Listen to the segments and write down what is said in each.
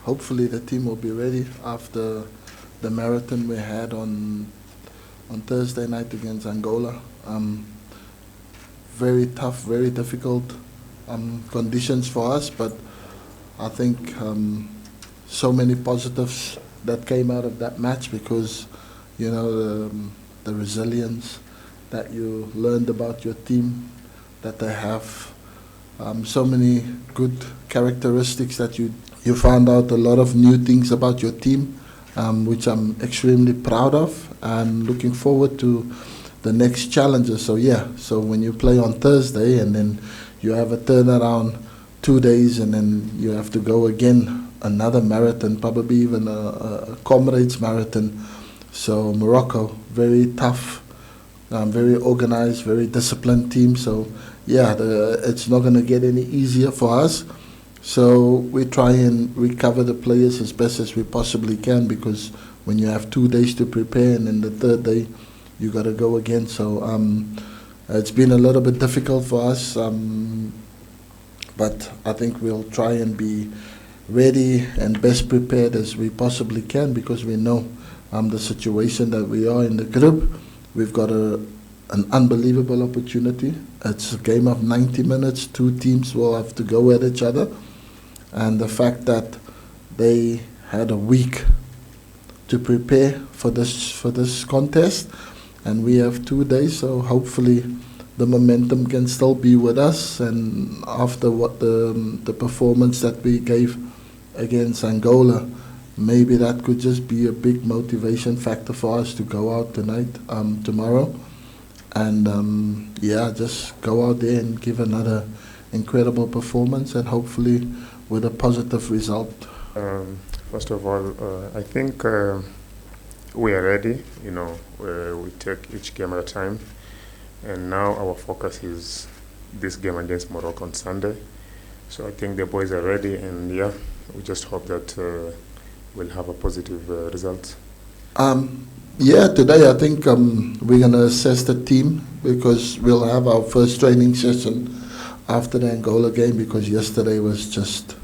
hopefully the team will be ready after the marathon we had on Thursday night against Angola. Very tough, very difficult conditions for us, but I think so many positives that came out of that match because, the resilience that you learned about your team, that they have so many good characteristics that you found out a lot of new things about your team, which I'm extremely proud of and looking forward to the next challenges. So when you play on Thursday and then you have a turnaround 2 days and then you have to go again, another marathon, probably even a comrades marathon. So Morocco, very tough, very organized, very disciplined team. So it's not going to get any easier for us. So we try and recover the players as best as we possibly can, because when you have 2 days to prepare and then the third day you got to go again. So it's been a little bit difficult for us, but I think we'll try and be ready and best prepared as we possibly can, because we know the situation that we are in the group. We've got an unbelievable opportunity. It's a game of 90 minutes. 2 teams will have to go at each other. And the fact that they had a week to prepare for this contest, and we have 2 days, so hopefully the momentum can still be with us. And after what the performance that we gave against Angola, maybe that could just be a big motivation factor for us to go out tomorrow, and just go out there and give another incredible performance, and hopefully with a positive result. First of all, I think we are ready. We take each game at a time, and now our focus is this game against Morocco on Sunday. So I think the boys are ready, and we just hope that we'll have a positive result. Today I think we're going to assess the team, because we'll have our first training session after the Angola game, because yesterday was just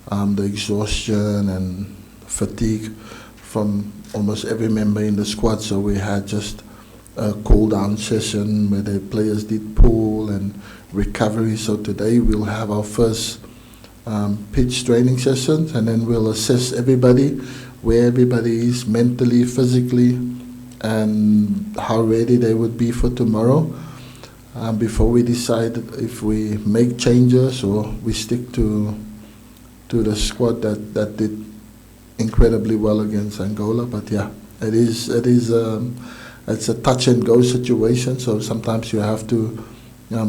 the exhaustion and fatigue from almost every member in the squad. So we had just a cool-down session where the players did pool and recovery. So today we'll have our first pitch training sessions, and then we'll assess everybody, where everybody is mentally, physically, and how ready they would be for tomorrow, before we decide if we make changes or we stick to the squad that did incredibly well against Angola. But it's a touch and go situation, so sometimes you have to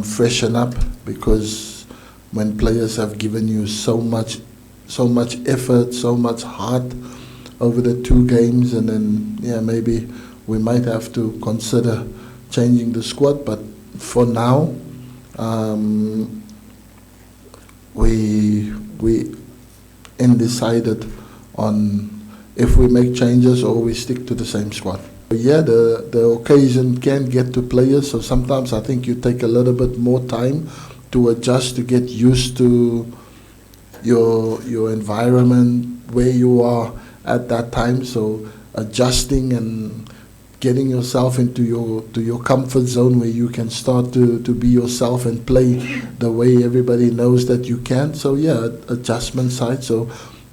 freshen up, because when players have given you so much effort, so much heart over the 2 games, and then maybe we might have to consider changing the squad. But for now, we undecided on if we make changes or we stick to the same squad. The occasion can get to players, so sometimes I think you take a little bit more time to adjust, to get used to your environment, where you are at that time. So adjusting and getting yourself into your comfort zone, where you can start to be yourself and play the way everybody knows that you can. So adjustment side. So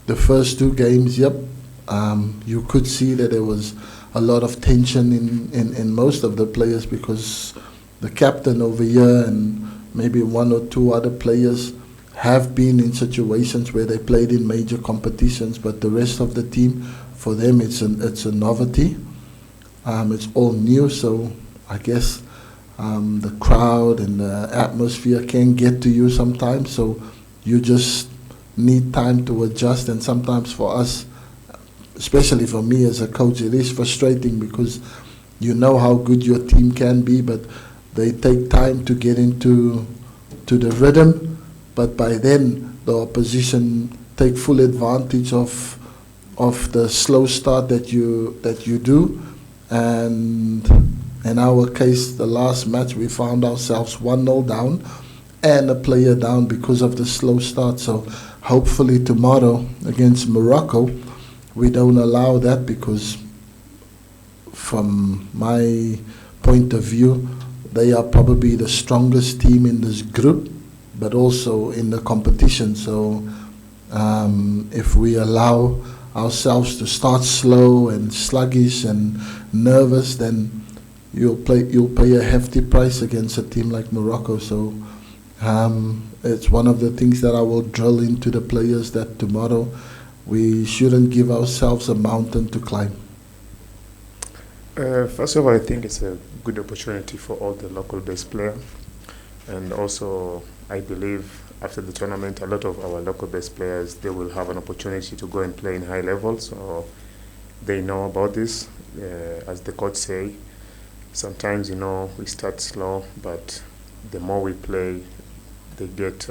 the first 2 games, you could see that there was a lot of tension in most of the players, because the captain over here and maybe 1 or 2 other players have been in situations where they played in major competitions, but the rest of the team, for them, it's a novelty. It's all new, so I guess the crowd and the atmosphere can get to you sometimes, so you just need time to adjust. And sometimes for us, especially for me as a coach, it is frustrating, because you know how good your team can be, but they take time to get into the rhythm. But by then, the opposition take full advantage of the slow start that you do. And in our case, the last match, we found ourselves 1-0 down and a player down because of the slow start. So hopefully tomorrow against Morocco, we don't allow that, because from my point of view, they are probably the strongest team in this group, but also in the competition. So if we allow ourselves to start slow and sluggish and nervous, then you'll pay a hefty price against a team like Morocco. So it's one of the things that I will drill into the players, that tomorrow we shouldn't give ourselves a mountain to climb. First of all, I think it's a good opportunity for all the local-based players, and also I believe after the tournament, a lot of our local-based players, they will have an opportunity to go and play in high levels, so they know about this. As the coach say, sometimes we start slow, but the more we play, they get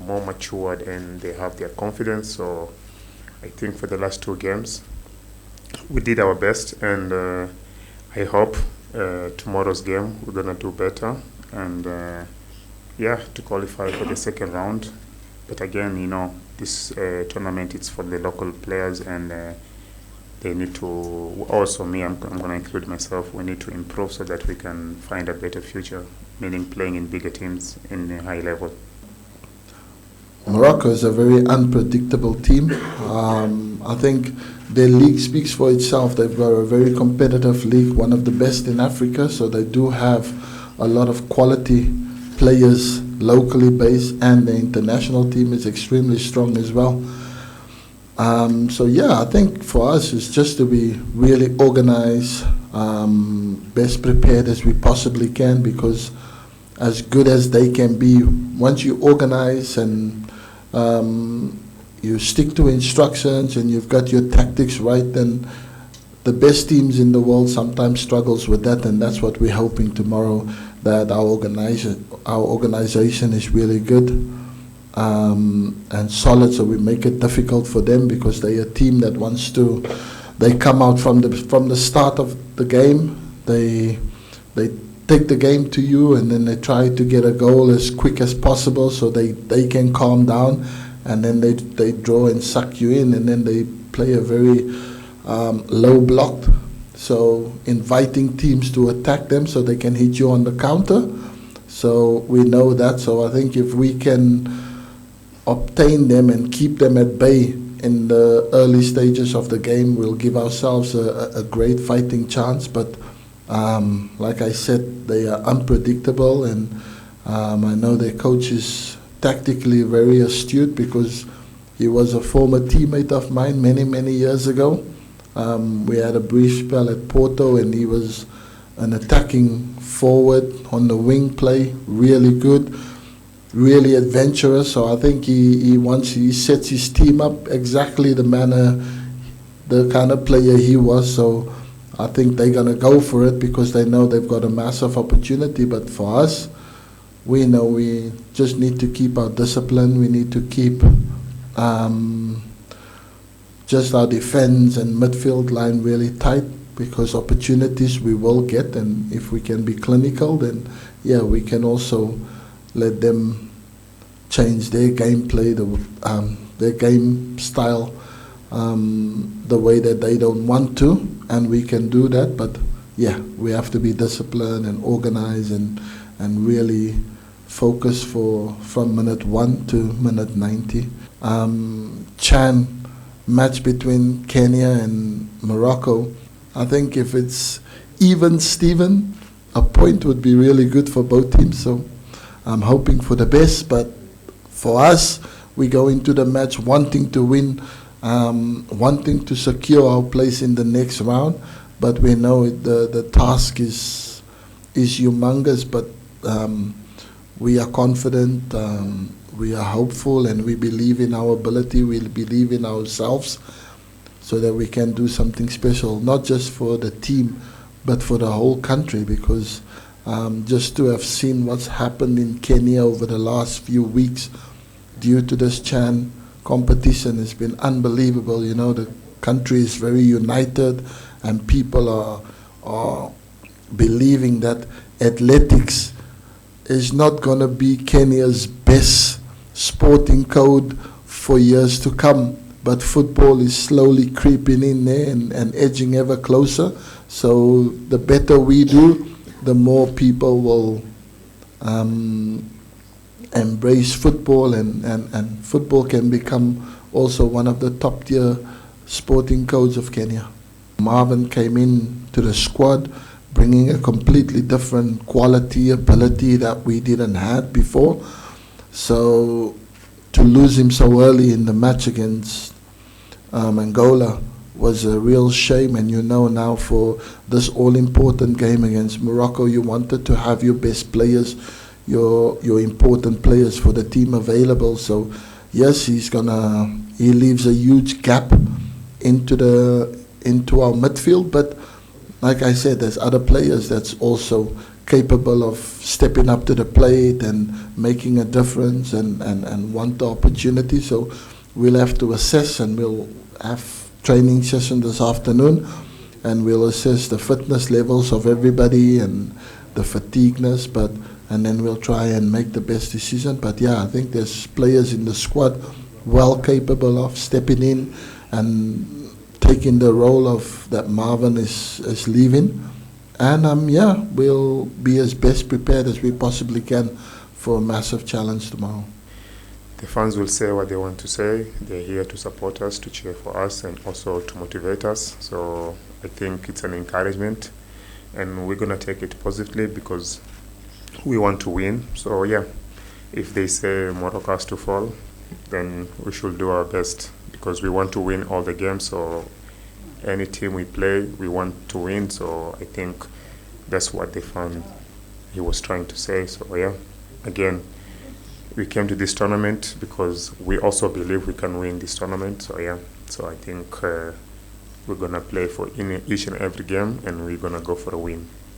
more matured and they have their confidence. So I think for the last 2 games, we did our best, and I hope tomorrow's game we're gonna do better, and to qualify for the second round. But again, this tournament, it's for the local players, and they need to, also me, I'm gonna include myself, we need to improve so that we can find a better future, meaning playing in bigger teams in a high level. Morocco is a very unpredictable team. I think their league speaks for itself. They've got a very competitive league, one of the best in Africa, so they do have a lot of quality players locally based, and the international team is extremely strong as well. I think for us it's just to be really organized, best prepared as we possibly can, because as good as they can be, once you organize and you stick to instructions and you've got your tactics right, then the best teams in the world sometimes struggles with that, and that's what we're hoping tomorrow, that our organization is really good and solid, so we make it difficult for them, because they're a team that wants to, they come out from the start of the game, they take the game to you, and then they try to get a goal as quick as possible so they can calm down, and then they draw and suck you in, and then they play a very low block, so inviting teams to attack them so they can hit you on the counter. So we know that. So I think if we can obtain them and keep them at bay in the early stages of the game, we'll give ourselves a great fighting chance. But like I said, they are unpredictable, and I know their coach is tactically very astute, because he was a former teammate of mine many years ago. We had a brief spell at Porto, and he was an attacking forward on the wing play, really good, really adventurous. So I think he sets his team up exactly the kind of player he was. So I think they're going to go for it, because they know they've got a massive opportunity. But for us, we know we just need to keep our discipline. We need to keep just our defense and midfield line really tight, because opportunities we will get, and if we can be clinical, then we can also let them change their gameplay, their game style, the way that they don't want to, and we can do that. But we have to be disciplined and organized and really focus from minute 1 to minute 90. Chan match between Kenya and Morocco, I think if it's even Steven, a point would be really good for both teams. So I'm hoping for the best, but for us, we go into the match wanting to win, wanting to secure our place in the next round, but we know the task is humongous, but we are confident, we are hopeful, and we believe in our ability, we believe in ourselves, so that we can do something special, not just for the team, but for the whole country, because just to have seen what's happened in Kenya over the last few weeks due to this CHAN competition has been unbelievable. The country is very united, and people are believing that athletics is not going to be Kenya's best sporting code for years to come. But football is slowly creeping in there and edging ever closer. So the better we do, the more people will embrace football, and football can become also one of the top tier sporting codes of Kenya. Marvin came in to the squad bringing a completely different quality, ability that we didn't have before. So to lose him so early in the match against Angola was a real shame. And you know, now for this all-important game against Morocco, you wanted to have your best players, your important players for the team available. So yes, he leaves a huge gap into our midfield, but like I said, there's other players that's also capable of stepping up to the plate and making a difference and want the opportunity. So we'll have to assess, and we'll have training session this afternoon, and we'll assess the fitness levels of everybody and the fatigueness, and then we'll try and make the best decision. But yeah, I think there's players in the squad well capable of stepping in and taking the role of that Marvin is leaving. And yeah, we'll be as best prepared as we possibly can for a massive challenge tomorrow. The fans will say what they want to say. They're here to support us, to cheer for us, and also to motivate us. So I think it's an encouragement, and we're going to take it positively because we want to win. So yeah, if they say Morocco has to fall, then we should do our best because we want to win all the games. So any team we play, we want to win. So I think that's what the fan he was trying to say. So yeah, again, we came to this tournament because we also believe we can win this tournament. So yeah, so I think we're gonna play for each and every game, and we're gonna go for a win.